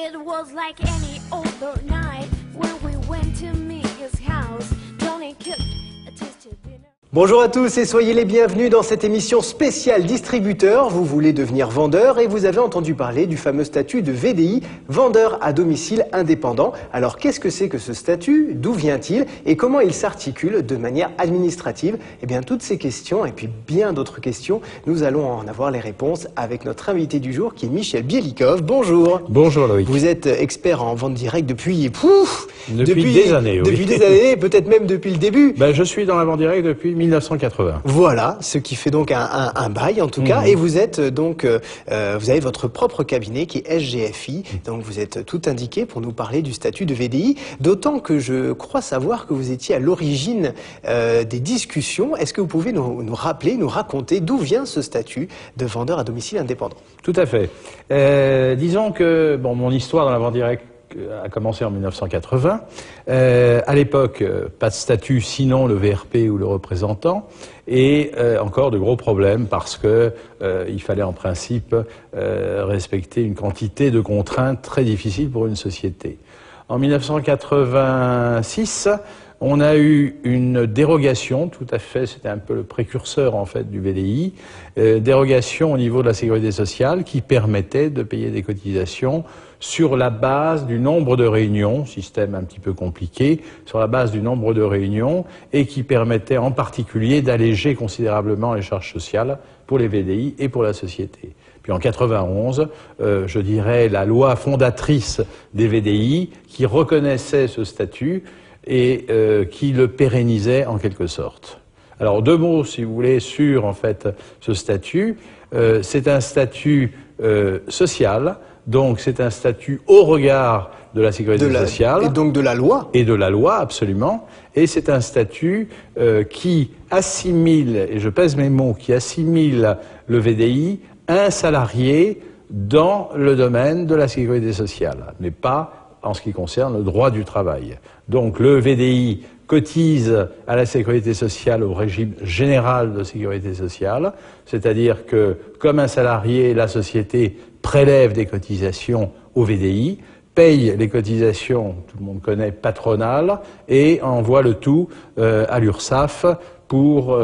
It was like any other night when we went to Mickey's house. Johnny cooked a tasty dinner. Bonjour à tous et soyez les bienvenus dans cette émission spéciale distributeur. Vous voulez devenir vendeur et vous avez entendu parler du fameux statut de VDI, vendeur à domicile indépendant. Alors qu'est-ce que c'est que ce statut? D'où vient-il? Et comment il s'articule de manière administrative? Eh bien toutes ces questions et puis bien d'autres questions, nous allons en avoir les réponses avec notre invité du jour qui est Michel Bielikov. Bonjour. Bonjour Loïc. Vous êtes expert en vente directe depuis des années, oui. Depuis des années, peut-être même depuis le début. Ben, je suis dans la vente directe depuis 1980. Voilà, ce qui fait donc un bail en tout cas. Et vous êtes donc, vous avez votre propre cabinet qui est SGFI. Donc vous êtes tout indiqué pour nous parler du statut de VDI. D'autant que je crois savoir que vous étiez à l'origine des discussions. Est-ce que vous pouvez nous rappeler, nous raconter d'où vient ce statut de vendeur à domicile indépendant? Tout à fait. Disons que bon, mon histoire dans la vente directe a commencé en 1980. À l'époque, pas de statut sinon le VRP ou le représentant, et encore de gros problèmes parce que il fallait en principe respecter une quantité de contraintes très difficiles pour une société. En 1986, on a eu une dérogation, tout à fait, c'était un peu le précurseur en fait du VDI, dérogation au niveau de la sécurité sociale qui permettait de payer des cotisations sur la base du nombre de réunions, système un petit peu compliqué, sur la base du nombre de réunions et qui permettait en particulier d'alléger considérablement les charges sociales pour les VDI et pour la société. Puis en 91, je dirais la loi fondatrice des VDI qui reconnaissait ce statut et qui le pérennisait en quelque sorte. Alors deux mots, si vous voulez, sur en fait ce statut. C'est un statut social, donc c'est un statut au regard de la sécurité sociale. Et donc de la loi. Et de la loi, absolument. Et c'est un statut qui assimile, et je pèse mes mots, qui assimile le VDI à un salarié dans le domaine de la sécurité sociale, mais pas en ce qui concerne le droit du travail. Donc le VDI cotise à la sécurité sociale au régime général de sécurité sociale, c'est-à-dire que, comme un salarié, la société prélève des cotisations au VDI, paye les cotisations, tout le monde connaît, patronales, et envoie le tout à l'URSSAF pour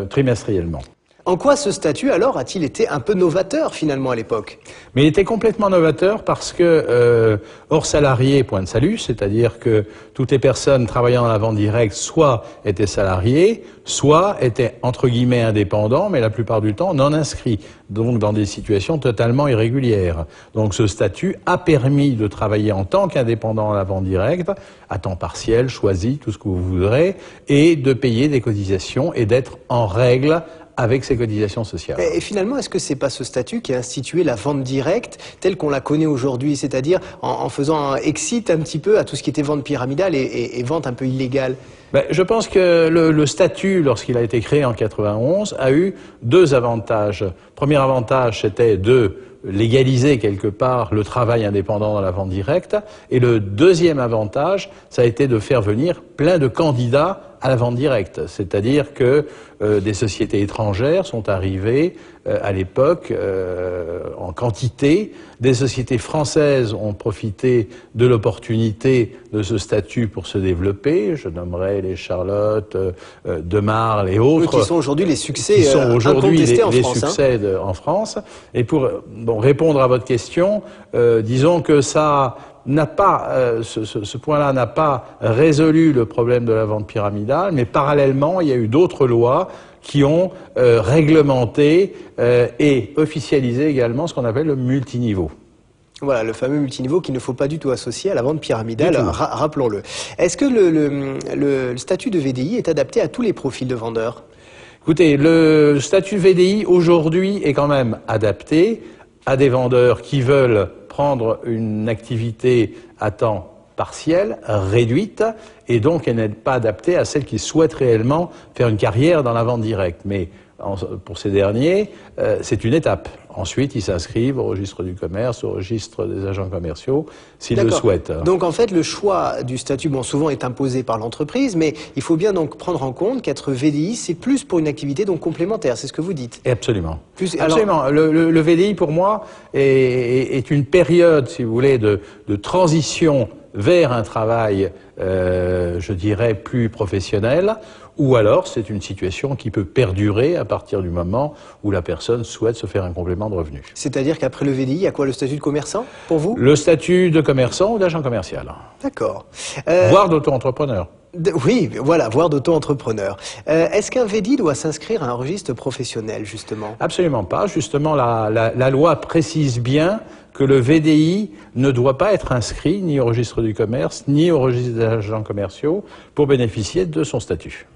trimestriellement. En quoi ce statut, alors, a-t-il été un peu novateur, finalement, à l'époque? Mais il était complètement novateur parce que, hors salarié, point de salut, c'est-à-dire que toutes les personnes travaillant dans la vente directe, soit étaient salariés, soit étaient, entre guillemets, indépendants, mais la plupart du temps non inscrits, donc dans des situations totalement irrégulières. Donc ce statut a permis de travailler en tant qu'indépendant dans la vente directe, à temps partiel, choisi, tout ce que vous voudrez, et de payer des cotisations et d'être en règle avec ses cotisations sociales. Et finalement, est-ce que c'est pas ce statut qui a institué la vente directe telle qu'on la connaît aujourd'hui, c'est-à-dire en faisant un exit un petit peu à tout ce qui était vente pyramidale et vente un peu illégale? Ben, je pense que le statut, lorsqu'il a été créé en 91, a eu deux avantages. Premier avantage, c'était de légaliser quelque part le travail indépendant dans la vente directe. Et le deuxième avantage, ça a été de faire venir plein de candidats à la vente directe. C'est-à-dire que des sociétés étrangères sont arrivées à l'époque en quantité. Des sociétés françaises ont profité de l'opportunité de ce statut pour se développer. Je nommerai les Charlotte, De Marle et autres. Qui sont aujourd'hui les succès qui sont aujourd'hui incontestés en les France. succès en France. Et pour répondre à votre question, disons que ça n'a pas, ce point-là n'a pas résolu le problème de la vente pyramidale, mais parallèlement, il y a eu d'autres lois qui ont réglementé et officialisé également ce qu'on appelle le multiniveau. Voilà, le fameux multiniveau qu'il ne faut pas du tout associer à la vente pyramidale, rappelons-le. Est-ce que le statut de VDI est adapté à tous les profils de vendeurs? Écoutez, le statut VDI aujourd'hui est quand même adapté à des vendeurs qui veulent prendre une activité à temps partiel, réduite, et donc elle n'est pas adaptée à celles qui souhaitent réellement faire une carrière dans la vente directe. Mais pour ces derniers, c'est une étape. Ensuite, ils s'inscrivent au registre du commerce, au registre des agents commerciaux, s'ils le souhaitent. Donc en fait, le choix du statut, bon, souvent est imposé par l'entreprise, mais il faut bien donc prendre en compte qu'être VDI, c'est plus pour une activité donc complémentaire, c'est ce que vous dites. Absolument. Alors, Le VDI, pour moi, est une période, si vous voulez, de transition vers un travail, je dirais, plus professionnel, ou alors c'est une situation qui peut perdurer à partir du moment où la personne souhaite se faire un complément de revenu. C'est-à-dire qu'après le VDI, il y a quoi, le statut de commerçant pour vous? Le statut de commerçant ou d'agent commercial. D'accord. Voire d'auto-entrepreneur. Oui, voilà, voire d'auto-entrepreneur. Est-ce qu'un VDI doit s'inscrire à un registre professionnel, justement? Absolument pas. Justement, la loi précise bien que le VDI ne doit pas être inscrit ni au registre du commerce, ni au registre des agents commerciaux pour bénéficier de son statut.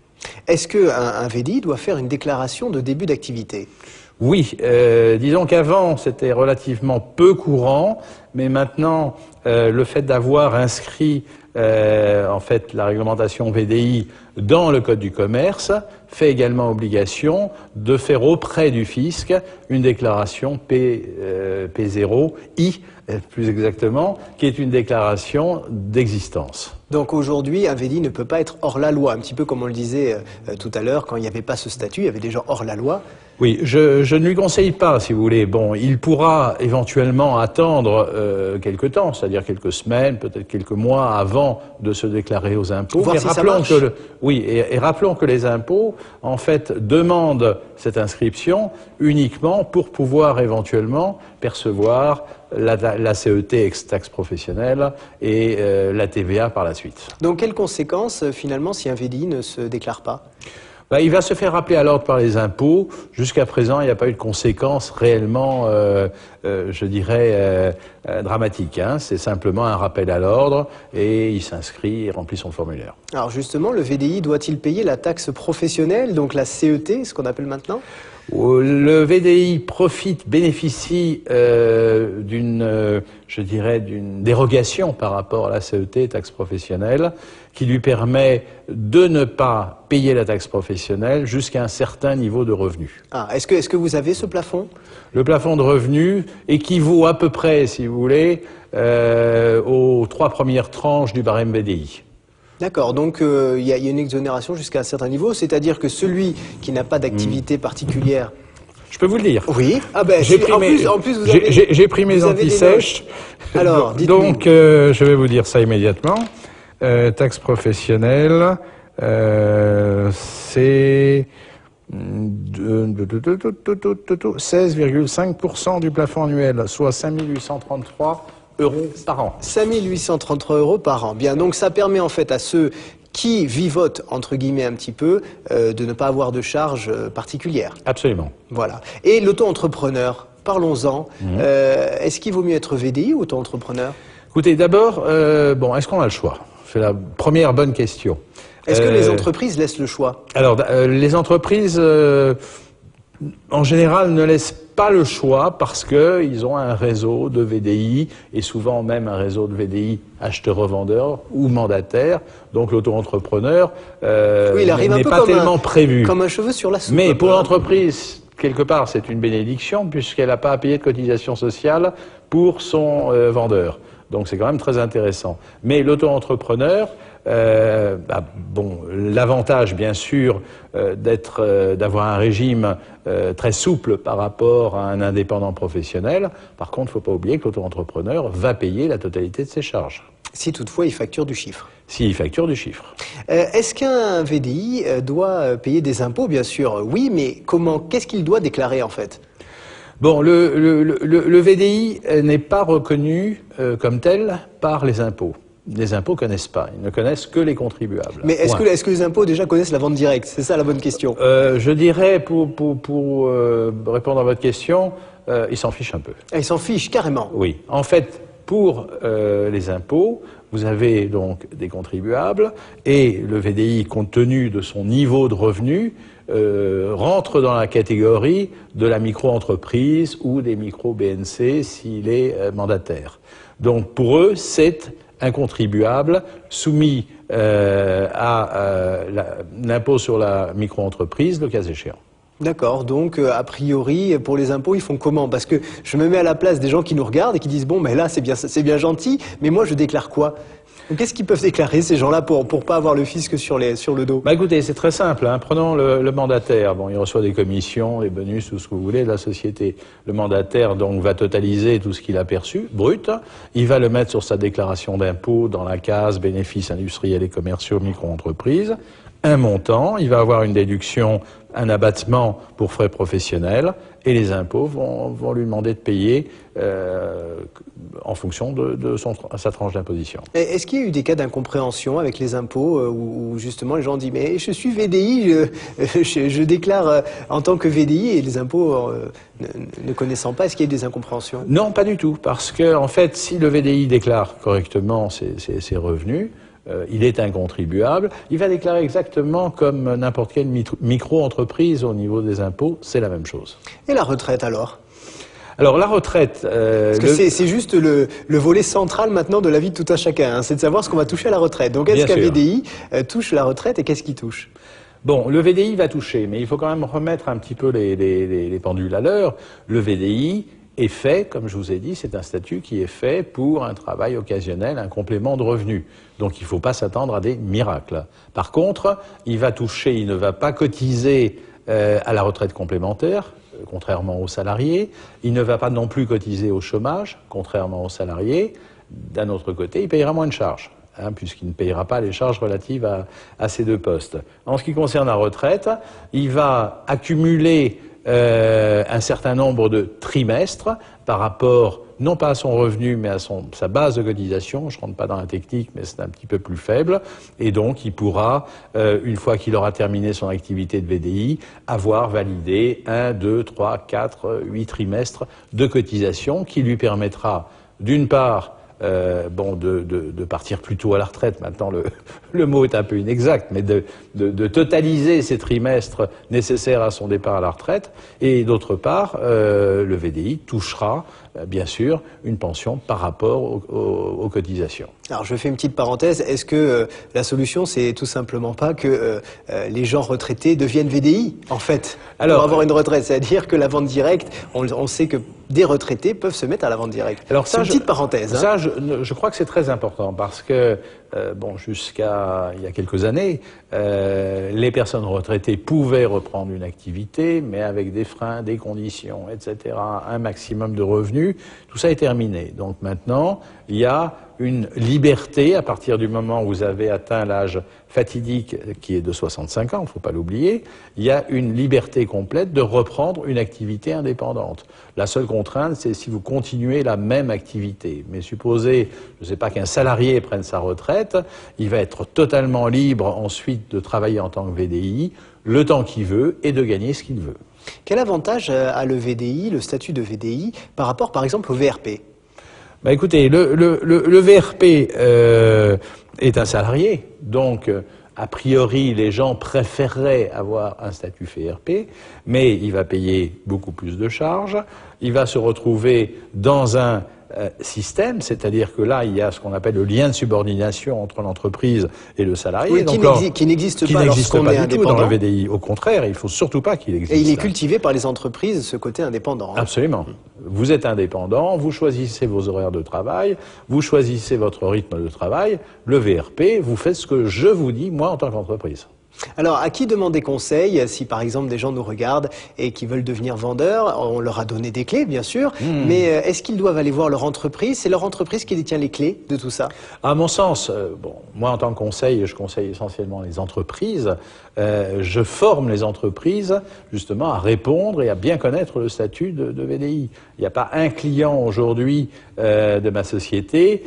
Est-ce qu'un VDI doit faire une déclaration de début d'activité? Oui, disons qu'avant c'était relativement peu courant, mais maintenant le fait d'avoir inscrit en fait la réglementation VDI dans le Code du commerce fait également obligation de faire auprès du fisc une déclaration P0I, plus exactement, qui est une déclaration d'existence. Donc aujourd'hui, un VDI ne peut pas être hors la loi, un petit peu comme on le disait tout à l'heure, quand il n'y avait pas ce statut, il y avait des gens hors la loi. Oui, je ne lui conseille pas, si vous voulez. Bon, il pourra éventuellement attendre quelque temps, c'est-à-dire quelques semaines, peut-être quelques mois avant de se déclarer aux impôts. Voir mais si rappelons ça marche. et rappelons que les impôts, en fait, demandent cette inscription uniquement pour pouvoir éventuellement percevoir la CET ex-taxe professionnelle et la TVA par la suite. Donc quelles conséquences, finalement, si un VDI ne se déclare pas? Il va se faire rappeler à l'ordre par les impôts. Jusqu'à présent, il n'y a pas eu de conséquences réellement, je dirais, dramatiques. Hein. C'est simplement un rappel à l'ordre et il s'inscrit et remplit son formulaire. Alors justement, le VDI doit-il payer la taxe professionnelle, donc la CET, ce qu'on appelle maintenant? Le VDI bénéficie d'une, je dirais, d'une dérogation par rapport à la CET, taxe professionnelle, qui lui permet de ne pas payer la taxe professionnelle jusqu'à un certain niveau de revenu. Ah, est-ce que vous avez ce plafond? Le plafond de revenu équivaut à peu près, si vous voulez, aux 3 premières tranches du barème VDI. D'accord, donc il y a une exonération jusqu'à un certain niveau, c'est-à-dire que celui qui n'a pas d'activité particulière... Je peux vous le dire. Oui. Ah ben, j'ai pris mes anti-sèches. Alors, dites-nous. Donc, je vais vous dire ça immédiatement. Taxe professionnelle, c'est 16,5% du plafond annuel, soit 5 833 € par an. 5 833 € par an. Bien, donc ça permet en fait à ceux qui vivotent, entre guillemets, un petit peu, de ne pas avoir de charges particulières. Absolument. Voilà. Et l'auto-entrepreneur, parlons-en. Est-ce qu'il vaut mieux être VDI ou auto-entrepreneur? Écoutez, d'abord, est-ce qu'on a le choix? C'est la première bonne question. Est-ce que les entreprises laissent le choix? Alors, les entreprises, en général, ne laissent pas le choix parce qu'ils ont un réseau de VDI et souvent même un réseau de VDI acheteurs-revendeurs ou mandataires. Donc l'auto-entrepreneur n'est pas tellement prévu. Comme un cheveu sur la soupe. Mais pour l'entreprise, quelque part, c'est une bénédiction puisqu'elle n'a pas à payer de cotisation sociale pour son vendeur. Donc c'est quand même très intéressant. Mais l'auto-entrepreneur, l'avantage bien sûr d'avoir un régime très souple par rapport à un indépendant professionnel. Par contre, il ne faut pas oublier que l'auto-entrepreneur va payer la totalité de ses charges. Si toutefois il facture du chiffre. S'il facture du chiffre. Est-ce qu'un VDI doit payer des impôts? Bien sûr, oui, mais comment? Qu'est-ce qu'il doit déclarer en fait? Bon, le VDI n'est pas reconnu comme tel par les impôts. Les impôts connaissent pas, ils ne connaissent que les contribuables. Mais est-ce que les impôts déjà connaissent la vente directe? C'est ça la bonne question. Je dirais, pour répondre à votre question, ils s'en fichent un peu. Ah, ils s'en fichent carrément. Oui. En fait, pour les impôts, vous avez donc des contribuables et le VDI, compte tenu de son niveau de revenu, rentre dans la catégorie de la micro-entreprise ou des micro-BNC s'il est mandataire. Donc pour eux, c'est un contribuable soumis à l'impôt sur la micro-entreprise, le cas échéant. D'accord, donc a priori pour les impôts ils font comment? Parce que je me mets à la place des gens qui nous regardent et qui disent bon mais là c'est bien gentil, mais moi je déclare quoi? Donc qu'est-ce qu'ils peuvent déclarer ces gens-là pour pas avoir le fisc sur le dos? Bah écoutez, c'est très simple, hein. Prenons le mandataire. Bon, il reçoit des commissions, des bonus, tout ce que vous voulez de la société. Le mandataire donc va totaliser tout ce qu'il a perçu, brut. Il va le mettre sur sa déclaration d'impôt dans la case bénéfices industriels et commerciaux micro-entreprises. Un montant, il va avoir une déduction, un abattement pour frais professionnels, et les impôts vont lui demander de payer en fonction de sa tranche d'imposition. Est-ce qu'il y a eu des cas d'incompréhension avec les impôts où justement les gens disent mais je suis VDI, je déclare en tant que VDI et les impôts ne connaissant pas, est-ce qu'il y a eu des incompréhensions? Non, pas du tout, parce que en fait, si le VDI déclare correctement ses revenus, il est un contribuable, il va déclarer exactement comme n'importe quelle micro-entreprise au niveau des impôts, c'est la même chose. Et la retraite alors? Alors la retraite... Parce que c'est juste le volet central maintenant de la vie de tout un chacun, hein, c'est de savoir ce qu'on va toucher à la retraite. Donc est-ce qu'un VDI touche la retraite et qu'est-ce qu'il touche? Bon, le VDI va toucher, mais il faut quand même remettre un petit peu les pendules à l'heure. Le VDI est fait, comme je vous ai dit, c'est un statut qui est fait pour un travail occasionnel, un complément de revenu. Donc il ne faut pas s'attendre à des miracles. Par contre, il va toucher, il ne va pas cotiser à la retraite complémentaire, contrairement aux salariés. Il ne va pas non plus cotiser au chômage, contrairement aux salariés. D'un autre côté, il payera moins de charges, hein, puisqu'il ne payera pas les charges relatives à ces deux postes. En ce qui concerne la retraite, il va accumuler un certain nombre de trimestres par rapport non pas à son revenu mais à sa base de cotisation. Je ne rentre pas dans la technique mais c'est un petit peu plus faible et donc il pourra, une fois qu'il aura terminé son activité de VDI, avoir validé 1, 2, 3, 4, 8 trimestres de cotisation qui lui permettra d'une part de partir plus tôt à la retraite. Maintenant, le mot est un peu inexact, mais de totaliser ces trimestres nécessaires à son départ à la retraite. Et d'autre part, le VDI touchera, bien sûr, une pension par rapport aux cotisations. Alors, je fais une petite parenthèse. Est-ce que la solution, c'est tout simplement pas que les gens retraités deviennent VDI, en fait, pour avoir une retraite? C'est-à-dire que la vente directe, on sait que des retraités peuvent se mettre à la vente directe. Alors ça, c'est une petite parenthèse. Ça, je crois que c'est très important parce que, jusqu'à il y a quelques années, les personnes retraitées pouvaient reprendre une activité, mais avec des freins, des conditions, etc., un maximum de revenus. Tout ça est terminé. Donc maintenant, il y a une liberté à partir du moment où vous avez atteint l'âge fatidique qui est de 65 ans, il ne faut pas l'oublier, il y a une liberté complète de reprendre une activité indépendante. La seule contrainte, c'est si vous continuez la même activité. Mais supposez, je ne sais pas, qu'un salarié prenne sa retraite, il va être totalement libre ensuite de travailler en tant que VDI, le temps qu'il veut et de gagner ce qu'il veut. Quel avantage a le VDI, le statut de VDI, par rapport par exemple au VRP? Bah écoutez, le VRP est un salarié, donc a priori les gens préféreraient avoir un statut VRP, mais il va payer beaucoup plus de charges, il va se retrouver dans un système, c'est-à-dire que là, il y a ce qu'on appelle le lien de subordination entre l'entreprise et le salarié. Oui, qui n'existe pas lorsqu'on est indépendant. Dans le VDI. Au contraire, il ne faut surtout pas qu'il existe. Et il est cultivé par les entreprises, ce côté indépendant. Hein. Absolument. Vous êtes indépendant, vous choisissez vos horaires de travail, vous choisissez votre rythme de travail. Le VRP, vous faites ce que je vous dis, moi, en tant qu'entreprise. Alors, à qui demander conseil si par exemple des gens nous regardent et qui veulent devenir vendeurs? On leur a donné des clés, bien sûr, mais est-ce qu'ils doivent aller voir leur entreprise? C'est leur entreprise qui détient les clés de tout ça? À mon sens, moi en tant que conseil, je conseille essentiellement les entreprises. Je forme les entreprises justement à répondre et à bien connaître le statut de VDI. Il n'y a pas un client aujourd'hui de ma société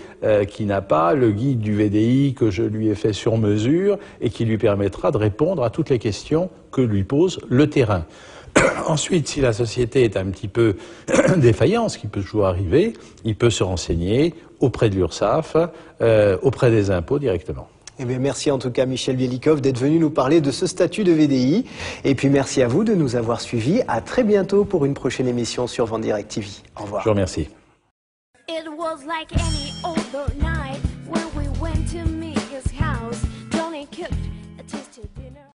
qui n'a pas le guide du VDI que je lui ai fait sur mesure et qui lui permettra de répondre à toutes les questions que lui pose le terrain. Ensuite, si la société est un petit peu défaillante, ce qui peut toujours arriver, il peut se renseigner auprès de l'URSSAF, auprès des impôts directement. Eh bien, merci en tout cas Michel Bielikov d'être venu nous parler de ce statut de VDI. Et puis merci à vous de nous avoir suivis. À très bientôt pour une prochaine émission sur Vente Direct TV. Au revoir. Je vous remercie. It was like any other night when we went to Mia's house. Johnny cooked a tasty dinner.